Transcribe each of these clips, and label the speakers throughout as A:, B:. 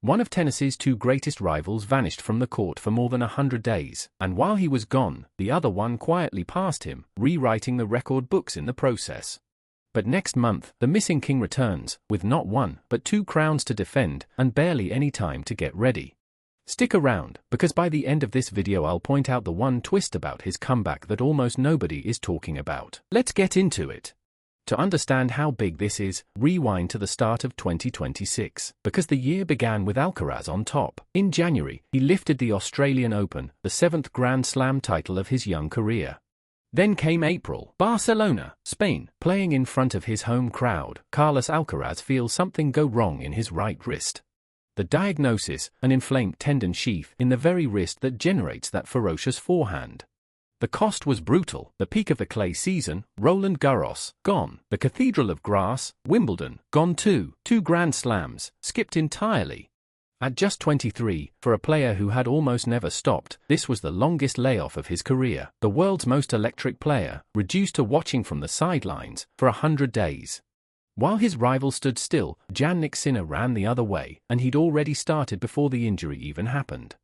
A: One of tennis's two greatest rivals vanished from the court for more than 100 days, and while he was gone, the other one quietly passed him, rewriting the record books in the process. But next month, the missing king returns, with not one, but two crowns to defend, and barely any time to get ready. Stick around, because by the end of this video I'll point out the one twist about his comeback that almost nobody is talking about. Let's get into it. To understand how big this is, rewind to the start of 2026, because the year began with Alcaraz on top. In January, he lifted the Australian Open, the 7th Grand Slam title of his young career. Then came April, Barcelona, Spain. Playing in front of his home crowd, Carlos Alcaraz feels something go wrong in his right wrist. The diagnosis, an inflamed tendon sheath in the very wrist that generates that ferocious forehand. The cost was brutal. The peak of the clay season, Roland Garros, gone. The Cathedral of Grass, Wimbledon, gone too. 2 Grand Slams, skipped entirely. At just 23, for a player who had almost never stopped, this was the longest layoff of his career. The world's most electric player, reduced to watching from the sidelines, for 100 days. While his rival stood still, Jannik Sinner ran the other way, and he'd already started before the injury even happened.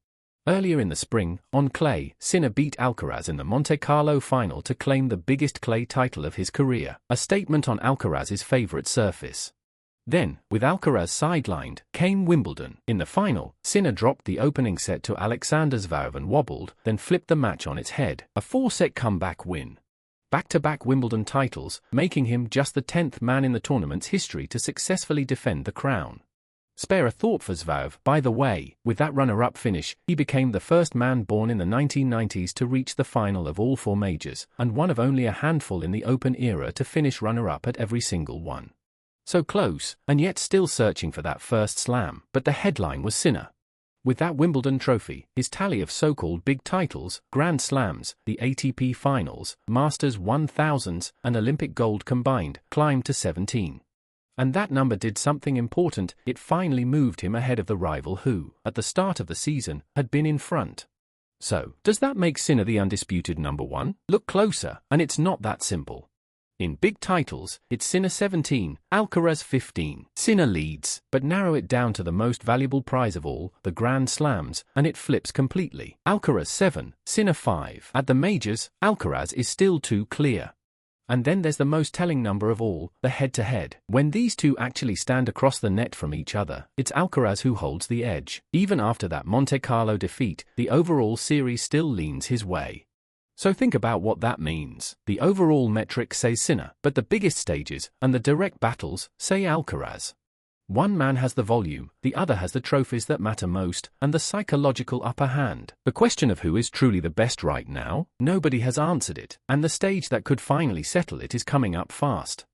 A: Earlier in the spring, on clay, Sinner beat Alcaraz in the Monte Carlo final to claim the biggest clay title of his career, a statement on Alcaraz's favorite surface. Then, with Alcaraz sidelined, came Wimbledon. In the final, Sinner dropped the opening set to Alexander Zverev and wobbled, then flipped the match on its head, a 4-set comeback win. Back-to-back Wimbledon titles, making him just the 10th man in the tournament's history to successfully defend the crown. Spare a thought for Zverev, by the way. With that runner-up finish, he became the first man born in the 1990s to reach the final of all 4 majors, and one of only a handful in the Open era to finish runner-up at every single one. So close, and yet still searching for that first slam, but the headline was Sinner. With that Wimbledon trophy, his tally of so-called big titles, Grand Slams, the ATP Finals, Masters 1000s, and Olympic gold combined, climbed to 17. And that number did something important. It finally moved him ahead of the rival who, at the start of the season, had been in front. So, does that make Sinner the undisputed #1? Look closer, and it's not that simple. In big titles, it's Sinner 17, Alcaraz 15. Sinner leads, but narrow it down to the most valuable prize of all, the Grand Slams, and it flips completely. Alcaraz 7, Sinner 5. At the majors, Alcaraz is still too clear. And then there's the most telling number of all, the head-to-head. When these two actually stand across the net from each other, it's Alcaraz who holds the edge. Even after that Monte Carlo defeat, the overall series still leans his way. So think about what that means. The overall metrics say Sinner, but the biggest stages, and the direct battles, say Alcaraz. One man has the volume, the other has the trophies that matter most, and the psychological upper hand. The question of who is truly the best right now, nobody has answered it, and the stage that could finally settle it is coming up fast.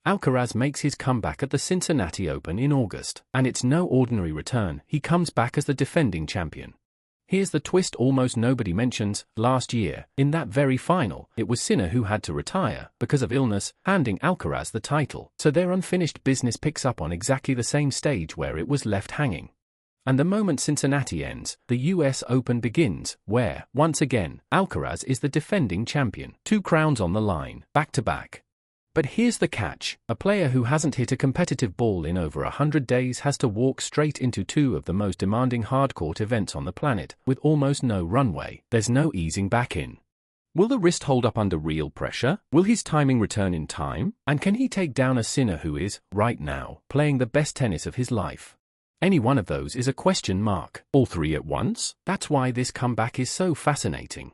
A: Alcaraz makes his comeback at the Cincinnati Open in August, and it's no ordinary return. He comes back as the defending champion. Here's the twist almost nobody mentions. Last year, in that very final, it was Sinner who had to retire, because of illness, handing Alcaraz the title. So their unfinished business picks up on exactly the same stage where it was left hanging. And the moment Cincinnati ends, the US Open begins, where, once again, Alcaraz is the defending champion. 2 crowns on the line, back-to-back. But here's the catch. A player who hasn't hit a competitive ball in over 100 days has to walk straight into 2 of the most demanding hardcourt events on the planet, with almost no runway. There's no easing back in. Will the wrist hold up under real pressure? Will his timing return in time? And can he take down a Sinner who is, right now, playing the best tennis of his life? Any one of those is a question mark. All 3 at once? That's why this comeback is so fascinating.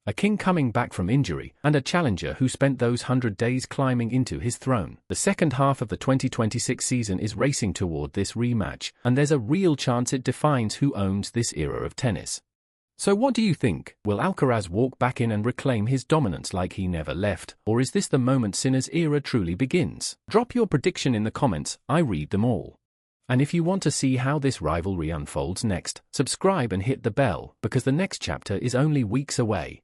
A: A king coming back from injury, and a challenger who spent those 100 days climbing into his throne. The second half of the 2026 season is racing toward this rematch, and there's a real chance it defines who owns this era of tennis. So what do you think? Will Alcaraz walk back in and reclaim his dominance like he never left, or is this the moment Sinner's era truly begins? Drop your prediction in the comments, I read them all. And if you want to see how this rivalry unfolds next, subscribe and hit the bell, because the next chapter is only weeks away.